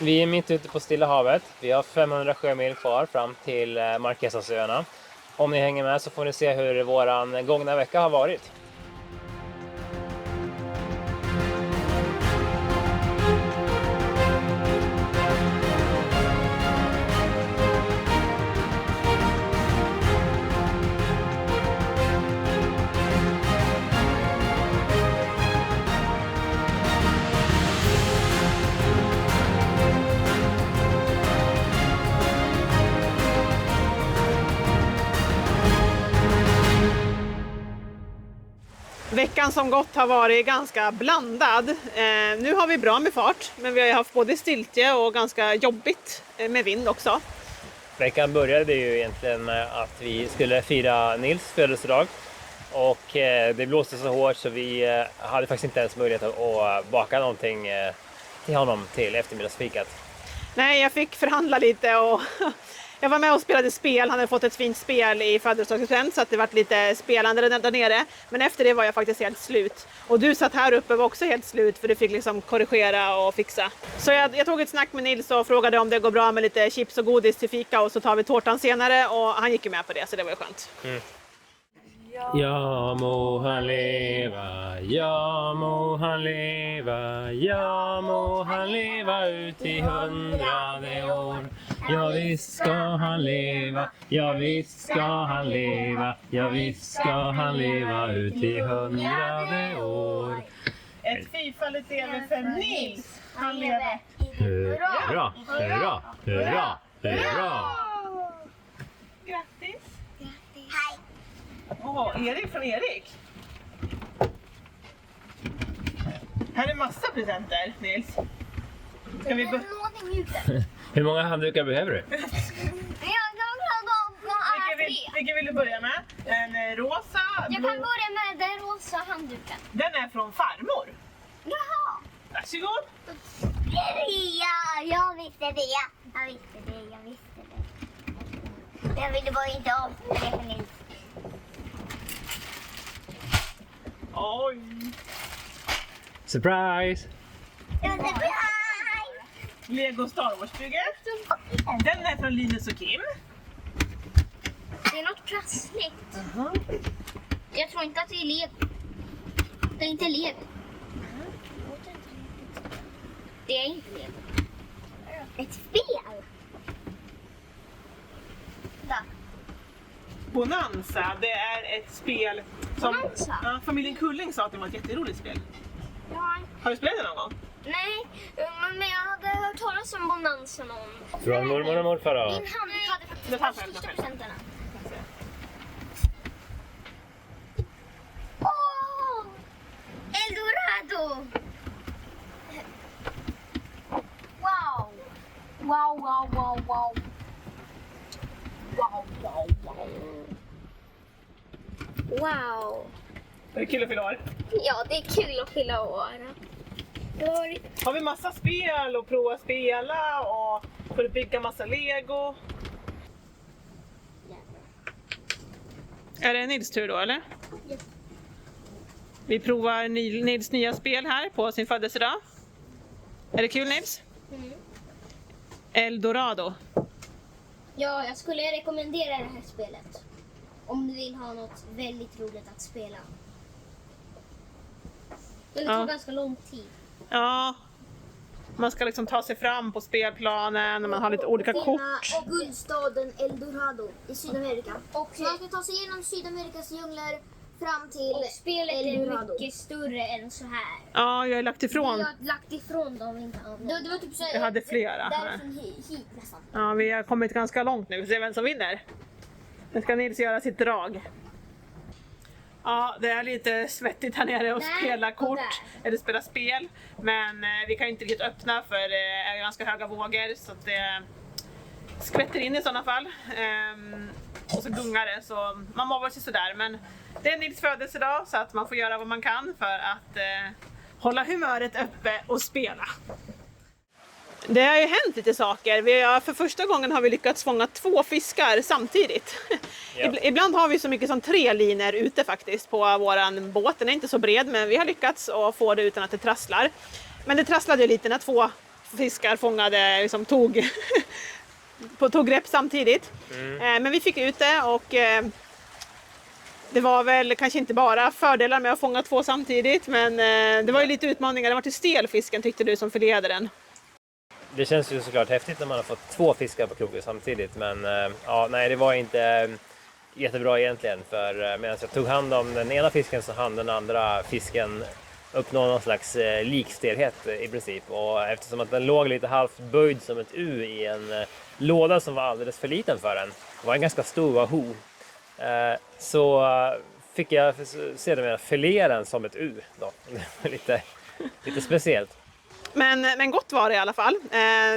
Vi är mitt ute på Stilla havet. Vi har 500 sjömil kvar fram till Marquesasöarna. Om ni hänger med så får ni se hur våran gångna vecka har varit. Veckan som gått har varit ganska blandad. Nu har vi bra med fart, men vi har haft både stiltje och ganska jobbigt med vind också. Veckan började ju egentligen med att vi skulle fira Nils födelsedag. Och det blåste så hårt så vi hade faktiskt inte ens möjlighet att baka någonting till honom till eftermiddagsfikat. Nej, jag fick förhandla lite och jag var med och spelade spel. Han hade fått ett fint spel i födelsedagspresent så att det var lite spelande där nere. Men efter det var jag faktiskt helt slut. Och du satt här uppe var också helt slut för du fick liksom korrigera och fixa. Så jag tog ett snack med Nils och frågade om det går bra med lite chips och godis till fika och så tar vi tårtan senare och han gick ju med på det så det var ju skönt. Ja må han leva, ja må han leva, ja må han leva ut i 100:e år. Ja visst ska han leva, ja visst ska han leva, ja visst ska han leva ut i 100:e år. Ett fyrfaldigt lever för Nils, han lever. Hurra, hurra, hurra, hurra. Grattis! Hej! Erik från Erik. Här är massa presenter, Nils. Ska vi börja? Hur många handdukar behöver du? Vilken vill du börja med? En rosa, Jag blå. kan börja med den rosa handduken. Den är från farmor. Jaha! Varsågod. Ja, jag visste det. Jag visste det. Jag ville bara inte avslöja det för Nils. Oj. Surprise! Lego Star Wars-bygget. Den är från Linus och Kim. Det är något prassligt. Jag tror inte att det är Lego. Det är inte Lego. Det är inte Lego. Ett spel. Där. Bonanza, det är ett spel som Bonanza? Ja, familjen Kulling sa att det var ett jätteroligt spel. Ja, Har du spelat det någon gång? nej, men jag hade hört talas om Bonanza någon. Från mormor och morfar då? Min handduk hade faktiskt Det de fanns största själv. presenterna. Åh! Eldorado! Wow! Wow, wow, wow, wow. Wow, wow, wow. Wow! Det är kul att fylla år. Ja, det är kul att fylla år. Det har varit... Har vi massa spel och prova spela och får bygga massa Lego. Är det Nils tur då eller? Ja. Vi provar Nils nya spel här på sin födelsedag. Är det kul Nils? Mm. Eldorado. Ja, jag skulle rekommendera det här spelet. Om du vill ha något väldigt roligt att spela. Men det tar Ja. ganska lång tid. Ja, man ska liksom ta sig fram på spelplanen och man har lite olika kort. Och guldstaden Eldorado i Sydamerika. Och så man ska ta sig igenom Sydamerikas djungler fram till och spelet Eldorado. Är mycket större än så här. Ja, jag har lagt ifrån. Vi har lagt ifrån dem inte. Det var typ så här, Jag hade flera här. därifrån hit nästan. Ja, vi har kommit ganska långt nu. Vi får se vem som vinner. Nu ska Nils göra sitt drag. Ja, det är lite svettigt här nere och Där spela och kort där. eller spela spel. Men vi kan inte riktigt öppna för det är ganska höga vågor så att det skvätter in i sådana fall. Och så gungar det så man mår väl sig sådär. Men det är Nils födelsedag så att man får göra vad man kan för att hålla humöret uppe och spela. Det har ju hänt lite saker. För första gången har vi lyckats fånga 2 fiskar samtidigt. Ja. Ibland har vi så mycket som 3 linor ute faktiskt på våran båt. Den är inte så bred men vi har lyckats att få det utan att det trasslar. Men det trasslade ju lite när 2 fiskar fångade, liksom tog grepp samtidigt. Men vi fick ut det och det var väl kanske inte bara fördelar med att fånga 2 samtidigt, men det var ju lite utmaningar. Det var till stel fisken, tyckte du som fileade den. Det känns ju såklart häftigt när man har fått 2 fiskar på kroken samtidigt, men ja, nej, det var inte jättebra egentligen, för medan jag tog hand om den ena fisken så hann den andra fisken uppnå någon slags likstelhet i princip, och eftersom att den låg lite halvt böjd som ett U i en låda som var alldeles för liten för den, det var en ganska stor wahoo, så fick jag sedermera filera den som ett U då. Det var lite speciellt. Men gott var det i alla fall.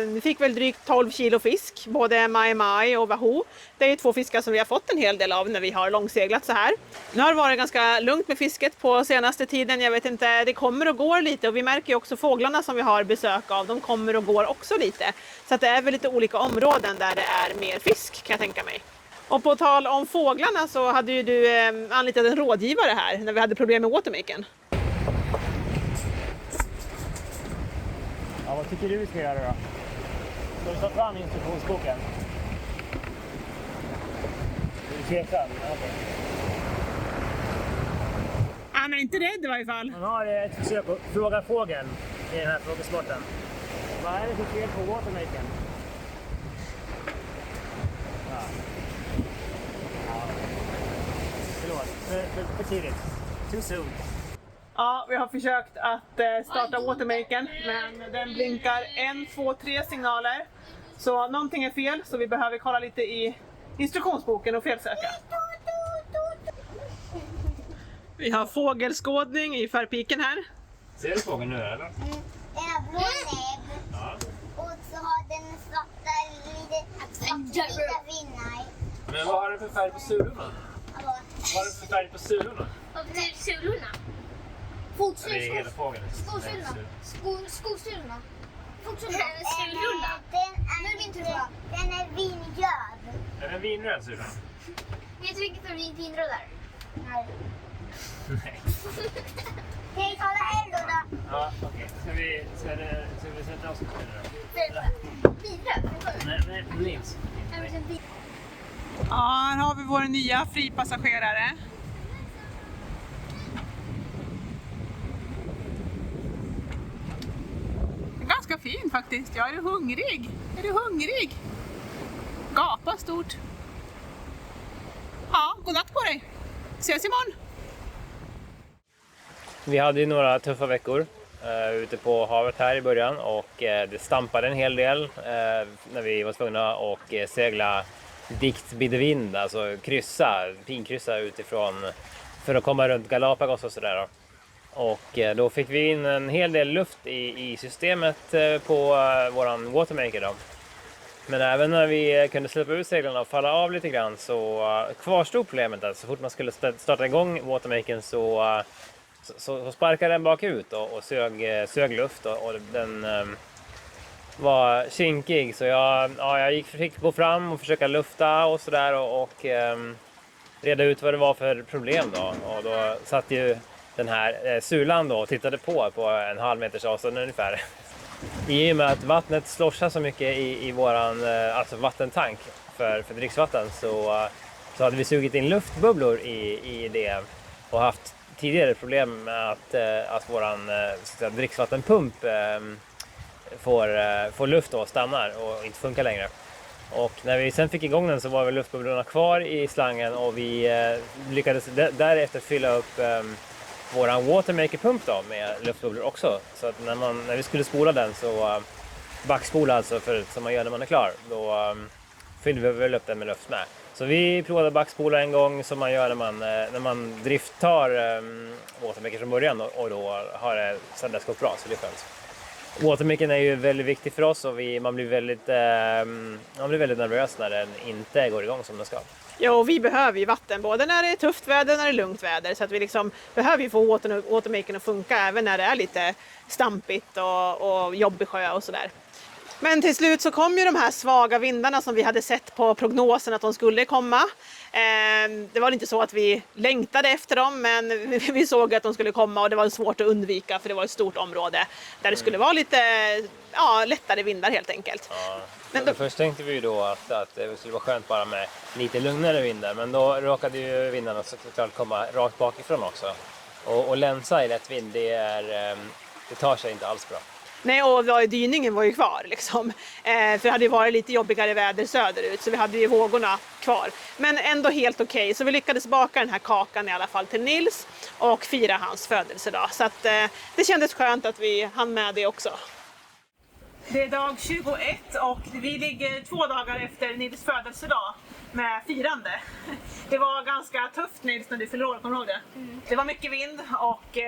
Vi fick väl drygt 12 kilo fisk, både mai och wahoo. Det är ju 2 fiskar som vi har fått en hel del av när vi har långseglat så här. Nu har det varit ganska lugnt med fisket på senaste tiden. Jag vet inte, det kommer och går lite, och vi märker ju också fåglarna som vi har besök av. De kommer och går också lite. Så att det är väl lite olika områden där det är mer fisk, kan jag tänka mig. Och på tal om fåglarna så hade ju du anlitat en rådgivare här när vi hade problem med watermaken. Ja, vad tycker du vi ska göra då? Ska du ta fram instruktionsboken? Är du tveksam? Okay. Han är inte rädd i varje fall. Man har ett försök att fråga fågeln i den här frågesporten. Vad är det för fel på watermaken? Ja. Förlåt, för tidigt. Too soon. Ja, vi har försökt att starta watermaken, men den blinkar 1, 2, 3 signaler. Så någonting är fel, så vi behöver kolla lite i instruktionsboken och felsöka. Vi har fågelskådning i förpiken här. Ser du fågeln nu eller? Den har blå näbb. Ja. Och så har den svarta lite vinnar. Men vad har den för färg på sulorna? Vad har den för färg på sulorna? Sulorna? Det är hela fågeln. Skosulorna. Skosulorna. Sulorna. Nu är min tur. Den är vinröd. Är den vinröd sula? Vet du vilket som är vinröd där? Nej. Nej. Kan jag tala äldre då? Ja, okej. Ska vi sätta oss på det då? Vinröd? Nej, Nils. Ja, här har vi vår nya fripassagerare. Ganska fin faktiskt. Ja, är du hungrig? Är du hungrig? Gapa stort. Ja, godnatt på dig. Ses imorgon. Vi hade ju några tuffa veckor ute på havet här i början, och det stampade en hel del när vi var tvungna att segla dikt bidvind, alltså pinkryssa utifrån för att komma runt Galapagos och sådär. Och då fick vi in en hel del luft i systemet på våran watermaker då. Men även när vi kunde släppa ut seglarna och falla av lite grann så kvarstod problemet att så fort man skulle starta igång watermakern så sparkade den bakut och sög luft, och den var kinkig, så jag fick gå fram och försöka lufta och sådär och reda ut vad det var för problem då. Och då satt ju den här sulan då och tittade på en halv meters avstånd ungefär. I och med att vattnet sloshar så mycket i våran alltså vattentank för dricksvatten så hade vi sugit in luftbubblor i det och haft tidigare problem med att våran dricksvattenpump får luft och stannar och inte funkar längre. Och när vi sen fick igång den så var väl luftbubblorna kvar i slangen, och vi lyckades därefter fylla upp våran watermaker-pump då med luftbubblor också. Så att när vi skulle spola den så backspola alltså som man gör när man är klar, då fyllde vi väl upp den med luft med. Så vi provade backspola en gång som man gör när man drifttar watermaker från början, och då har det sedan dess gått bra, så det är skönt. Watermaken är ju väldigt viktig för oss, och man blir väldigt nervös när den inte går igång som den ska. Ja, och vi behöver ju vatten både när det är tufft väder och när det är lugnt väder, så att vi liksom behöver ju få watermaken att funka även när det är lite stampigt och jobbig sjö och sådär. Men till slut så kom ju de här svaga vindarna som vi hade sett på prognosen att de skulle komma. Det var inte så att vi längtade efter dem, men vi såg att de skulle komma och det var svårt att undvika för det var ett stort område där det skulle vara lite lättare vindar helt enkelt. Ja. Men först tänkte vi ju då att det skulle vara skönt bara med lite lugnare vindar, men då råkade ju vindarna såklart komma rakt bakifrån också. Och länsa i lätt vind, det tar sig inte alls bra. Nej, och dyningen var ju kvar liksom. För det hade ju varit lite jobbigare väder söderut så vi hade ju vågorna kvar. Men ändå helt okej. Så vi lyckades baka den här kakan i alla fall till Nils och fira hans födelsedag. Så att det kändes skönt att vi hann med det också. Det är dag 21 och vi ligger 2 dagar efter Nils födelsedag med firande. Det var ganska tufft Nils när du fyllde år, kommer du ihåg det? Det var mycket vind och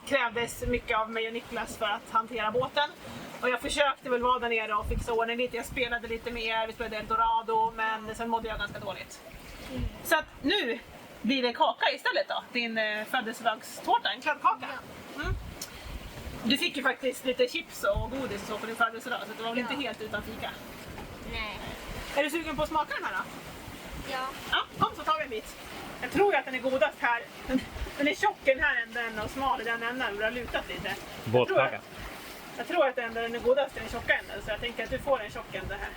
krävdes mycket av mig och Niklas för att hantera båten. Och jag försökte väl vara där nere och fixa ordning lite, jag spelade lite mer, vi spelade Eldorado, men sen mådde jag ganska dåligt. Så att nu blir det kaka istället då, din födelsedagstårta, en kladdkaka. Du fick ju faktiskt lite chips och godis och så på din födelsedag, så det var väl inte helt utan fika. Nej. Är du sugen på att smaka den här då? Ja. Ja, kom så tar vi en bit. Jag tror ju att den är godast här. Den är tjock i den här änden och smal i den änden. Vi har lutat lite. Båtkaka. Jag tror att den är godast i den tjocka änden, så jag tänker att du får en tjock ände här.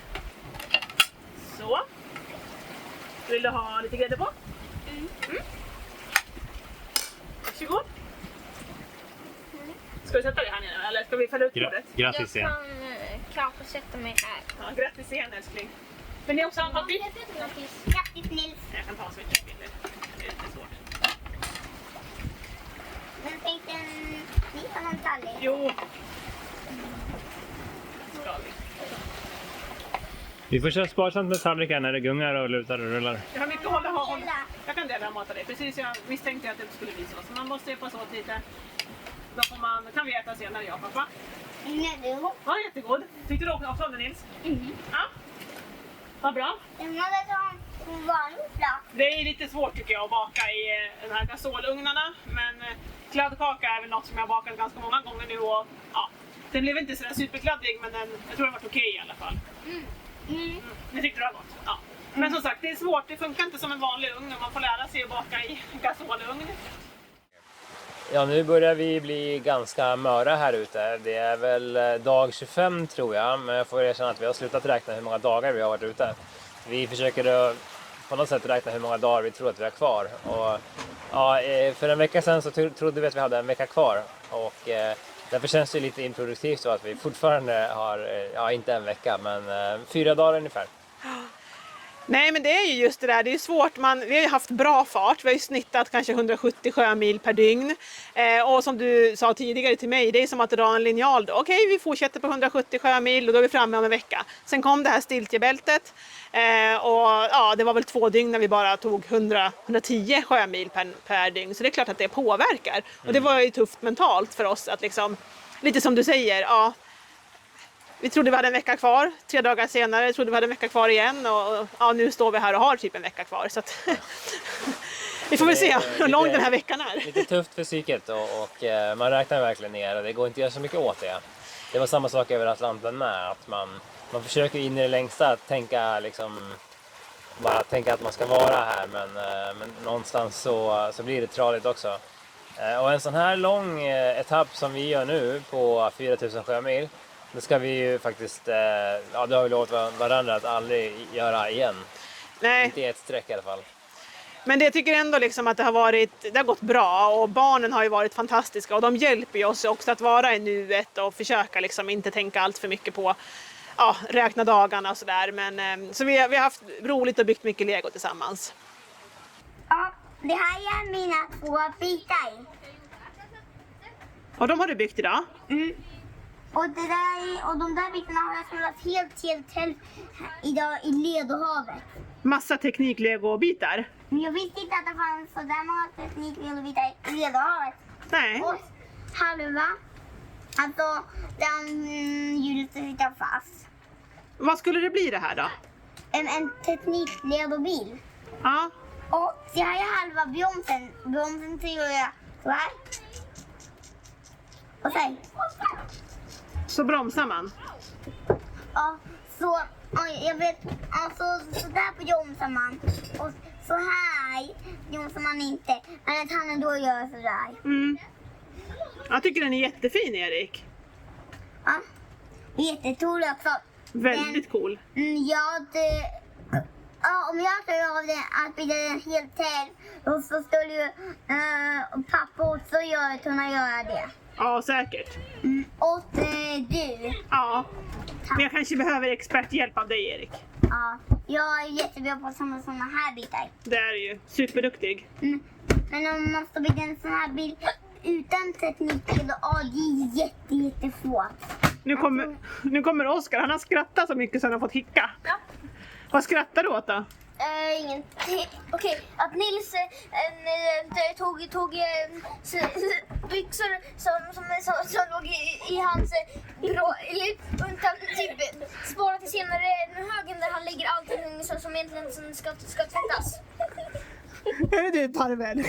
Så. Vill du ha lite grädde på? Varsågod. Ska du sätta dig här nere eller ska vi fälla ut bordet? Grattis igen. Jag kan kanske sätta mig här. Ja, grattis igen älskling. Men ni också ha en papi? Grattis Nils. Jag kan ta så mycket bilder. Det är lite svårt. Men tänk ni har någon tallrik. Jo. Ska vi. Vi får köra sparsamt med tallrikar när det gungar och lutar och rullar. Jag har mycket att hålla. Jag kan dela och mata dig. Precis, jag misstänkte att det skulle bli så. Så man måste hjälpas åt lite. Då kan vi äta senare, jag och pappa. Jättegod. Ja, jättegod. Tyckte du också om det Nils? Ja. Vad bra. Det är lite svårt tycker jag att baka i de här gasolugnarna. Men kladdkaka är väl något som jag har bakat ganska många gånger nu. Och, ja, den blev inte sådär superkladdig, men jag tror den var okej i alla fall. Det tyckte du var gott. Ja. Men som sagt, det är svårt. Det funkar inte som en vanlig ugn. Man får lära sig att baka i gasolugn. Ja, nu börjar vi bli ganska möra här ute. Det är väl dag 25 tror jag, men jag får erkänna att vi har slutat räkna hur många dagar vi har varit ute. Vi försöker på något sätt räkna hur många dagar vi tror att vi har kvar. Och, ja, för en vecka sedan så trodde vi att vi hade en vecka kvar. Och därför känns det lite improduktivt så att vi fortfarande har, inte en vecka, men 4 dagar ungefär. Nej, men det är ju just det där, det är ju svårt, vi har ju haft bra fart, vi har ju snittat kanske 170 sjömil per dygn och som du sa tidigare till mig, det är som att dra en linjal då. Okej, vi fortsätter på 170 sjömil och då är vi framme om en vecka. Sen kom det här stiltjebältet och ja, det var väl 2 dygn när vi bara tog 110 sjömil per dygn, så det är klart att det påverkar och det var ju tufft mentalt för oss att liksom, lite som du säger, ja. Vi trodde vi hade en vecka kvar, 3 dagar senare trodde vi hade en vecka kvar igen och ja, nu står vi här och har typ en vecka kvar. Så att vi får väl se hur lång den här veckan är. Lite tufft för psyket och man räknar verkligen ner och det går inte att göra så mycket åt det. Det var samma sak över Atlanten med, att man försöker in i det längsta att tänka liksom, bara tänka att man ska vara här men någonstans så blir det tradigt också. Och en sån här lång etapp som vi gör nu på 4000 sjömil, det ska vi ju faktiskt, det har vi lovat varandra att aldrig göra igen. Nej. Inte i ett streck i alla fall. Men jag tycker ändå liksom att det har gått bra och barnen har ju varit fantastiska och de hjälper ju oss också att vara i nuet och försöka liksom inte tänka allt för mycket på räkna dagarna och sådär. Men så vi har haft roligt och byggt mycket Lego tillsammans. Ja, det här är mina 2 bitar. Och de har du byggt idag? Och de där bitarna har jag samlat helt idag i Ledohavet. Massa teknik-Lego-bitar? Men jag visste inte att det fanns så där många teknik-Lego-bitar i Ledohavet. Nej. Och halva, alltså den hjulet sitter fast. Vad skulle det bli det här då? En teknik-Lego-bil. Ja. Och så har jag halva bromsen. Bromsen så gör jag så här. Och så här. Så bromsar man? Ja, så jag vet, alltså så där på jomsar man. Och så här jomsar man inte. Men att han då gör sådär. Mm. Jag tycker den är jättefin, Erik. Ja, jätterolig också. Väldigt cool. Om jag klarar av det att bli helt själv, och så skulle ju pappa också kunna göra det. Ja, säkert. Och du. Ja, men jag kanske behöver experthjälp av dig, Erik. Ja, jag är jättebra på såna här bitar. Det är ju superduktig. Men om man ska bygga en sån här bil utan teknik, det är jättesvårt. Nu kommer Oskar, han har skrattat så mycket så han har fått hicka. Ja. Vad skrattar du åt då? Ingenting. Okej, att Nils tog byxor som låg i hans typ sparat till senare högen där han lägger allting som egentligen ska tvättas. Är det Parvel?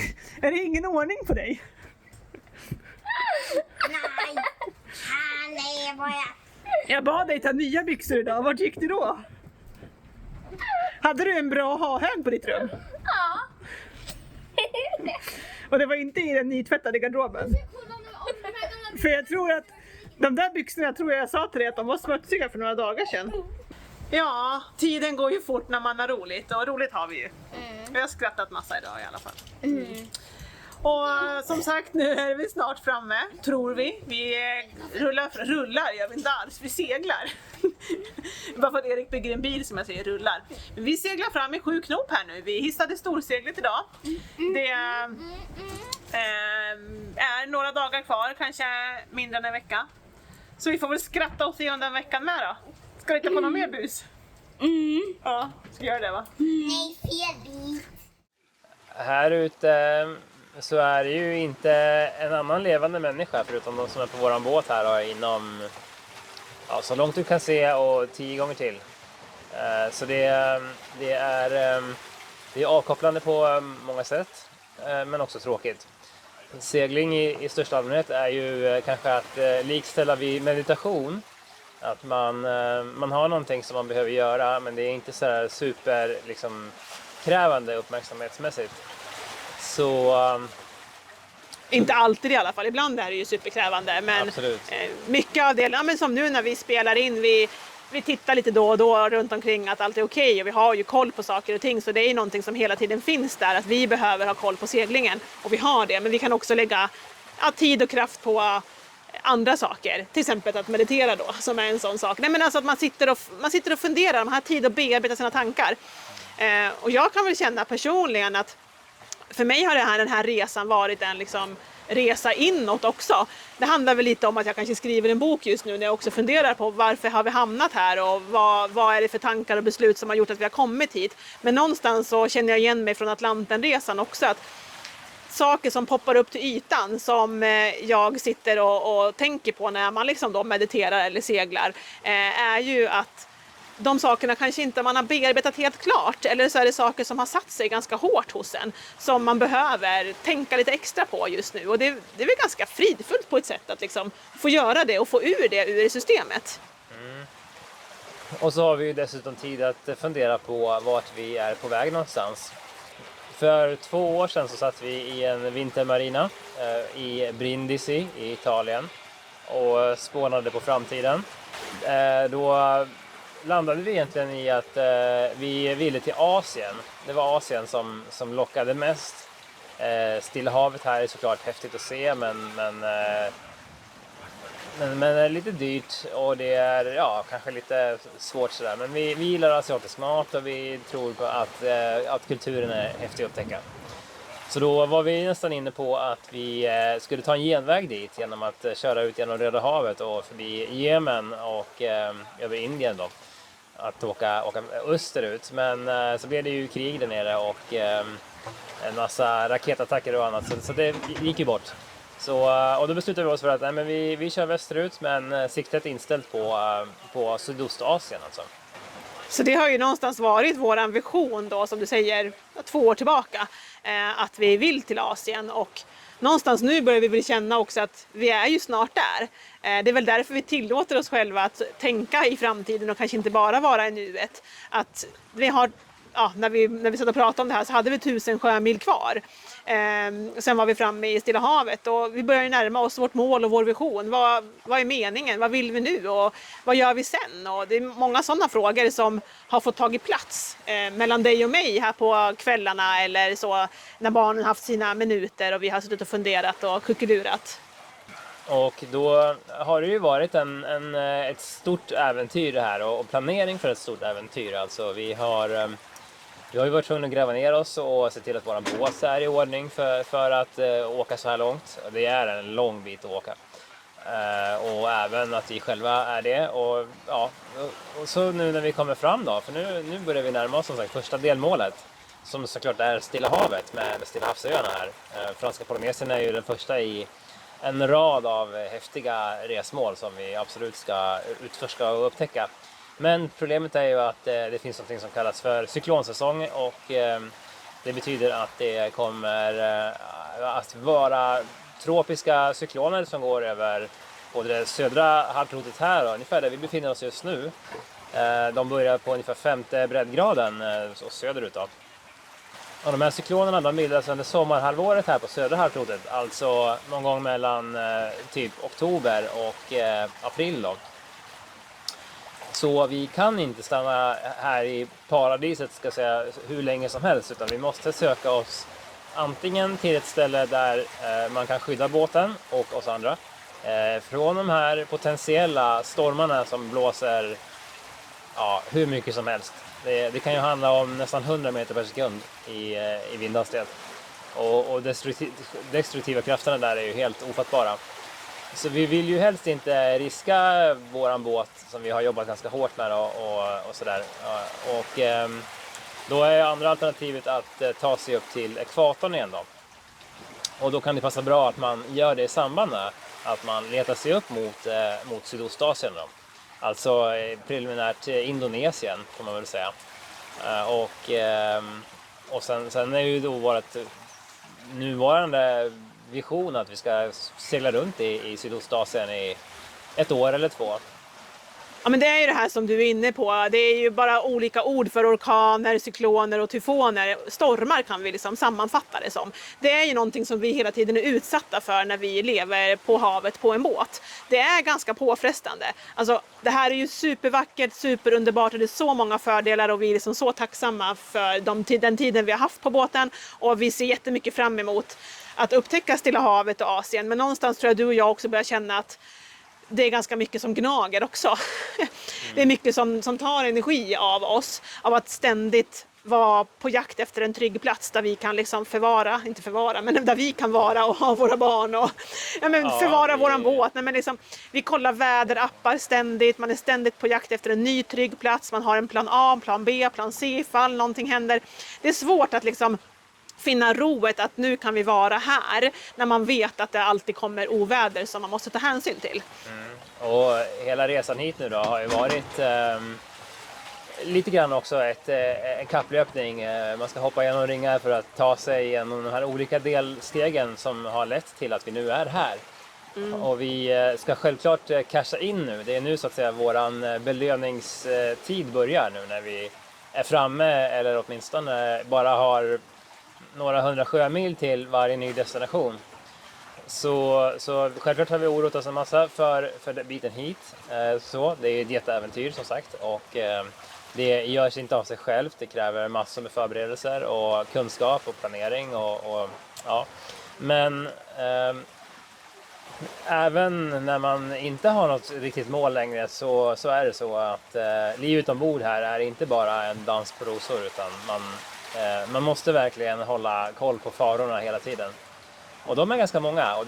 Är det ingen ordning på dig? Nej, bara. Jag bad dig ta nya byxor idag, vart gick du då? Hade du en bra ha-hög på ditt rum? Ja. Och det var inte i den nytvättade garderoben? För jag tror att de där byxorna, jag sa till dig att de var smutsiga för några dagar sedan. Ja, tiden går ju fort när man har roligt, och roligt har vi ju. Vi har skrattat massa idag i alla fall. Och som sagt, nu är vi snart framme, tror vi. Vi rullar, gör vi inte alls, vi seglar. Bara för att Erik bygger en bil som jag säger rullar. Men vi seglar fram i 7 knop här nu. Vi hissade storseglet idag. Det är några dagar kvar, kanske mindre än en vecka. Så vi får väl skratta oss igenom den veckan med då. Ska du inte på någon mer bus? Ja, ska göra det va? Nej, fel. Här ute så är det ju inte en annan levande människa förutom de som är på våran båt här och inom så långt du kan se och 10 gånger till. Så det är avkopplande på många sätt, men också tråkigt. Segling i största allmänhet är ju kanske att likställa vid meditation. Att man har någonting som man behöver göra, men det är inte så här super krävande uppmärksamhetsmässigt. Så inte alltid i alla fall, ibland är det ju superkrävande, men mycket av det, men som nu när vi spelar in, vi tittar lite då och då runt omkring att allt är okej, och vi har ju koll på saker och ting, så det är någonting som hela tiden finns där, att vi behöver ha koll på seglingen, och vi har det, men vi kan också lägga tid och kraft på andra saker, till exempel att meditera då, som är en sån sak. Nej, men alltså att man sitter och funderar, man har tid att bearbeta sina tankar. Och jag kan väl känna personligen att för mig har den här resan varit en resa inåt också. Det handlar väl lite om att jag kanske skriver en bok just nu när jag också funderar på varför har vi hamnat här och vad är det för tankar och beslut som har gjort att vi har kommit hit. Men någonstans så känner jag igen mig från Atlantenresan också, att saker som poppar upp till ytan som jag sitter och tänker på när man då mediterar eller seglar är ju att de sakerna kanske inte man har bearbetat helt klart, eller så är det saker som har satt sig ganska hårt hos en som man behöver tänka lite extra på just nu, och det är väl ganska fridfullt på ett sätt att få göra det och få ur det ur systemet. Och så har vi ju dessutom tid att fundera på vart vi är på väg någonstans. För 2 år sedan så satt vi i en vintermarina i Brindisi i Italien och spånade på framtiden. Då landade vi egentligen i att vi ville till Asien. Det var Asien som lockade mest. Stilla havet här är såklart häftigt att se, men lite dyrt, och det är kanske lite svårt sådär. Men vi gillar asiatisk mat och vi tror på att kulturen är häftig att upptäcka. Så då var vi nästan inne på att vi skulle ta en genväg dit genom att köra ut genom Röda havet och förbi Jemen och över Indien då. Att åka österut, men så blev det ju krig där nere och en massa raketattacker och annat, så det gick ju bort. Och då beslutade vi oss för att vi kör västerut, men siktet inställt på Sydostasien alltså. Så det har ju någonstans varit vår vision då, som du säger, 2 år tillbaka, att vi vill till Asien, och någonstans nu börjar vi väl känna också att vi är ju snart där. Det är väl därför vi tillåter oss själva att tänka i framtiden och kanske inte bara vara i nuet. Att vi har, när vi satt och pratade om det här så hade vi 1000 sjömil kvar. Sen var vi framme i Stilla havet och vi börjar ju närma oss vårt mål och vår vision. Vad är meningen? Vad vill vi nu? Och vad gör vi sen? Och det är många sådana frågor som har fått tag i plats mellan dig och mig här på kvällarna eller så när barnen haft sina minuter och vi har suttit och funderat och kuckelurat. Och då har det ju varit ett stort äventyr det här och planering för ett stort äventyr. Alltså vi har ju varit tvungna att gräva ner oss och se till att våra bås är i ordning för att åka så här långt. Det är en lång bit att åka. Och även att vi själva är det. Och så nu när vi kommer fram då, för nu börjar vi närma oss som sagt första delmålet. Som såklart är Stilla havet med Stilla havsöarna här. Franska Polynesien är ju den första i en rad av häftiga resmål som vi absolut ska utforska och upptäcka. Men problemet är ju att det finns något som kallas för cyklonsäsong och det betyder att det kommer att vara tropiska cykloner som går över både det södra halvklotet här och ungefär där vi befinner oss just nu. De börjar på ungefär 5:e breddgraden så söderut då. Och de här cyklonerna de bildas under sommarhalvåret här på södra halvklotet, alltså någon gång mellan typ oktober och april då. Så vi kan inte stanna här i paradiset ska säga hur länge som helst utan vi måste söka oss antingen till ett ställe där man kan skydda båten och oss andra från de här potentiella stormarna som blåser hur mycket som helst. Det kan ju handla om nästan 100 meter per sekund i vindhastighet. Och destruktiva krafterna där är ju helt ofattbara. Så vi vill ju helst inte riska våran båt som vi har jobbat ganska hårt med och sådär. Och då är andra alternativet att ta sig upp till ekvatorn igen då. Och då kan det passa bra att man gör det i samband med att man letar sig upp mot Sydostasien då. Alltså preliminärt Indonesien får man väl säga. Och sen är ju då vårt nuvarande vision att vi ska segla runt i Sydostasien i 1 år eller 2. Ja, men det är ju det här som du är inne på. Det är ju bara olika ord för orkaner, cykloner och tyfoner. Stormar kan vi liksom sammanfatta det som. Det är ju någonting som vi hela tiden är utsatta för när vi lever på havet på en båt. Det är ganska påfrestande. Alltså, det här är ju supervackert, superunderbart och det är så många fördelar och vi är liksom så tacksamma för den tiden vi har haft på båten och vi ser jättemycket fram emot att upptäcka Stilla havet och Asien. Men någonstans tror jag du och jag också börjar känna att det är ganska mycket som gnager också. Det är mycket som tar energi av oss. Av att ständigt vara på jakt efter en trygg plats där vi kan liksom men där vi kan vara och ha våra barn och förvara våran båt. Men liksom, vi kollar väderappar ständigt. Man är ständigt på jakt efter en ny trygg plats. Man har en plan A, plan B, plan C ifall någonting händer. Det är svårt att liksom finna roet att nu kan vi vara här när man vet att det alltid kommer oväder som man måste ta hänsyn till. Och hela resan hit nu då har ju varit lite grann också en kapplöpning. Man ska hoppa igenom ringar för att ta sig igenom de här olika delstegen som har lett till att vi nu är här. Och vi ska självklart casha in nu. Det är nu så att säga våran belöningstid börjar nu när vi är framme eller åtminstone bara har några 100 sjömil till varje ny destination. Så självklart har vi oroat oss en massa för biten hit. Det är ett jätteäventyr som sagt och det görs inte av sig självt. Det kräver massor med förberedelser och kunskap och planering Men även när man inte har något riktigt mål längre så är det så att livet ombord här är inte bara en dans på rosor utan man måste verkligen hålla koll på farorna hela tiden. Och de är ganska många och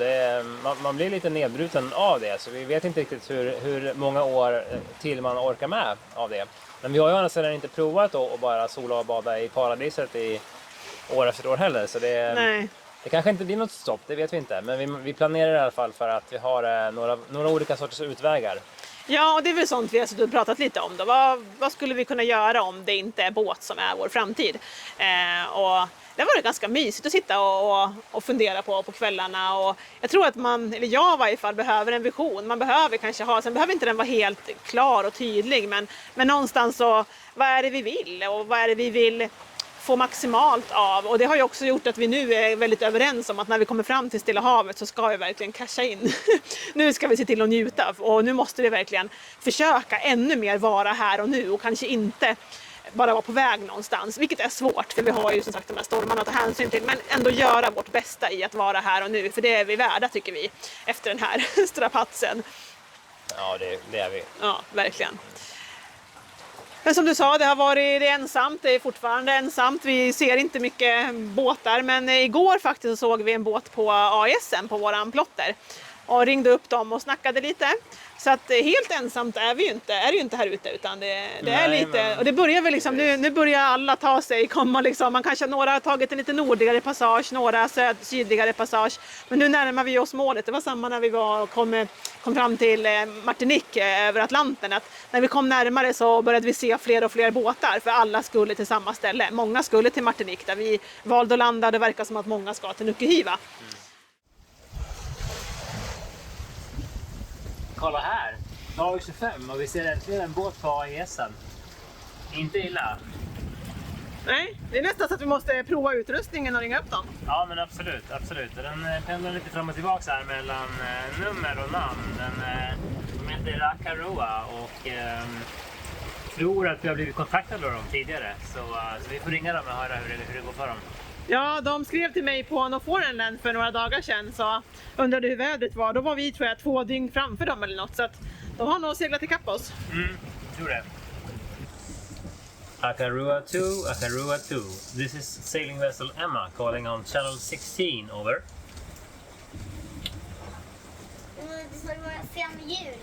man blir lite nedbruten av det. Så vi vet inte riktigt hur många år till man orkar med av det. Men vi har ju annars inte provat att bara sola och bada i paradiset i år efter år heller. Så det kanske inte blir något stopp, det vet vi inte. Men vi planerar i alla fall för att vi har några olika sorters utvägar. Ja, och det är väl sånt vi har suttit och pratat lite om då. Vad skulle vi kunna göra om det inte är båt som är vår framtid? Och det var ganska mysigt att sitta och fundera på kvällarna. Och jag tror att eller jag i varje fall, behöver en vision. Man behöver kanske sen behöver inte den vara helt klar och tydlig, men någonstans så, vad är det vi vill och vad är det vi vill få maximalt av? Och det har ju också gjort att vi nu är väldigt överens om att när vi kommer fram till Stilla havet så ska vi verkligen casha in. Nu ska vi se till att njuta, och nu måste vi verkligen försöka ännu mer vara här och nu och kanske inte bara vara på väg någonstans, vilket är svårt för vi har ju som sagt de här stormarna att ta hänsyn till, men ändå göra vårt bästa i att vara här och nu, för det är vi värda tycker vi efter den här strapatsen. Ja, det är vi. Ja, verkligen. Men som du sa, det är ensamt, det är fortfarande ensamt, vi ser inte mycket båtar, men igår faktiskt så såg vi en båt på AISen på våran plotter och ringde upp dem och snackade lite. Så att helt ensamt är det ju inte här ute, utan det är lite, och det börjar väl liksom, nu börjar alla ta sig, komma liksom, man kanske några har tagit en lite nordligare passage, några sydligare passage, men nu närmar vi oss målet. Det var samma när vi kom fram till Martinique över Atlanten, att när vi kom närmare så började vi se fler och fler båtar, för alla skulle till samma ställe. Många skulle till Martinique där vi valde att landa, och det verkar som att många ska till Nukuhiva. Kolla här, dag 25 och vi ser äntligen en båt på AISen. Inte illa. Nej, det är nästan så att vi måste prova utrustningen och ringa upp dem. Ja, men absolut. Den pendlar lite fram och tillbaka här mellan nummer och namn. De heter Akaroa och tror att vi har blivit kontaktade av dem tidigare. Så vi får ringa dem och höra hur det går för dem. Ja, de skrev till mig på Northforenland för några dagar sedan, så undrade hur vädret var. Då var vi, tror jag, 2 dygn framför dem eller något, så att de har nog seglat ikapp oss. Tror det. Akaroa 2, Akaroa 2. This is sailing vessel Emma calling on channel 16, over. Det ska vara 5 hjul.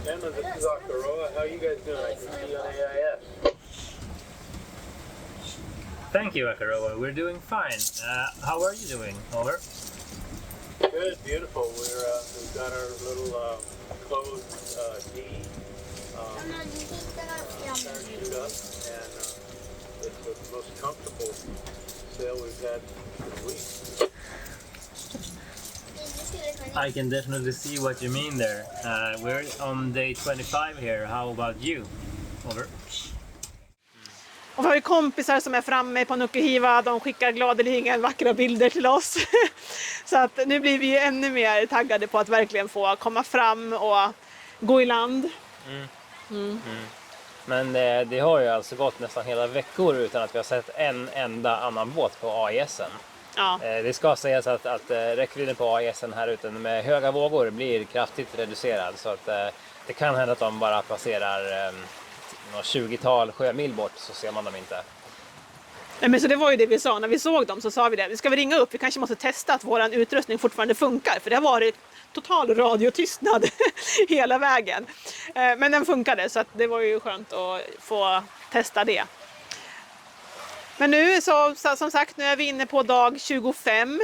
Emma, this is Akaroa. How are you guys doing? I can see you on AIS. Thank you, Akaroa. We're doing fine. How are you doing? Over. Good, beautiful. We've got our little code D shoot up, and it's the most comfortable sail we've had for the week. I can definitely see what you mean there. We're on day 25 here. How about you? Over. Och vi har ju kompisar som är framme på Nukuhiva, de skickar gladeligen vackra bilder till oss. Så att nu blir vi ännu mer taggade på att verkligen få komma fram och gå i land. Men det har ju alltså gått nästan hela veckor utan att vi har sett en enda annan båt på AISen. Ja. Det ska sägas att räckvidden på AISen här ute med höga vågor blir kraftigt reducerad, så att det kan hända att de bara passerar några 20-tal sjömil bort, så ser man dem inte. Nej, men så det var ju det vi sa, när vi såg dem så sa vi det. Ska vi ringa upp, vi kanske måste testa att vår utrustning fortfarande funkar, för det har varit total radiotystnad hela vägen. Men den funkade, så att det var ju skönt att få testa det. Men nu så som sagt, nu är vi inne på dag 25.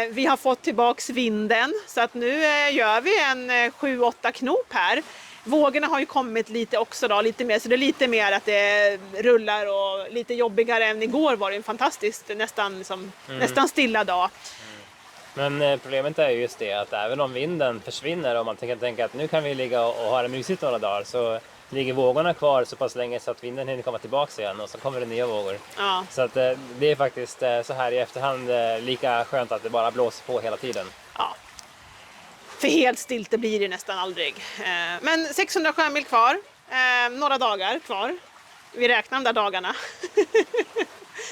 Vi har fått tillbaks vinden, så att nu gör vi en 7-8 knop här. Vågorna har ju kommit lite också då, lite mer, så det är lite mer att det rullar och lite jobbigare än igår var det en fantastiskt, nästan stilla dag. Men problemet är ju just det att även om vinden försvinner och man tänker att nu kan vi ligga och ha det mysigt några dagar, så ligger vågorna kvar så pass länge så att vinden hinner komma tillbaka igen och så kommer det nya vågor. Ja. Så att det är faktiskt så här i efterhand lika skönt att det bara blåser på hela tiden. Ja. För helt stilt det blir det nästan aldrig. Men 600 sjömil kvar, några dagar kvar. Vi räknar de där dagarna.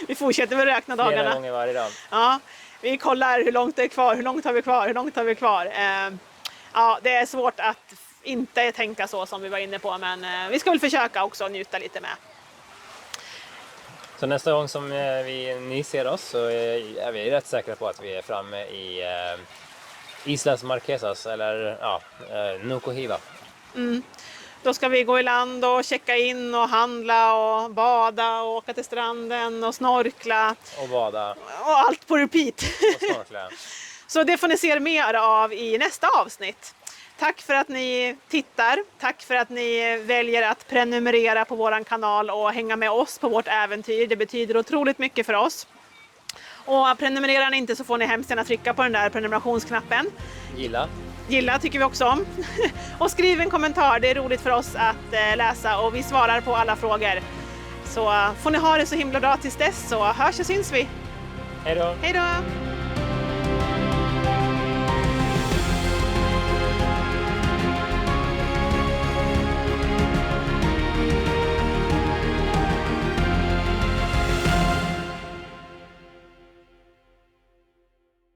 Vi fortsätter att räkna dagarna. Flera gånger varje dag. Ja, vi kollar hur långt det är kvar, hur långt har vi kvar. Ja, det är svårt att inte tänka så som vi var inne på, men vi ska väl försöka också njuta lite med. Så nästa gång som ni ser oss så är vi rätt säkra på att vi är framme i Islas Marquesas, eller Nukuhiva. Då ska vi gå i land och checka in och handla och bada och åka till stranden och snorkla. Och bada. Och allt på repeat. Och snorkla. Så det får ni se mer av i nästa avsnitt. Tack för att ni tittar. Tack för att ni väljer att prenumerera på våran kanal och hänga med oss på vårt äventyr. Det betyder otroligt mycket för oss. Och prenumererar ni inte så får ni hemskt gärna trycka på den där prenumerationsknappen. Gilla tycker vi också om. Och skriv en kommentar, det är roligt för oss att läsa och vi svarar på alla frågor. Så får ni ha det så himla bra tills dess, så hörs och syns vi. Hej då! Hej då!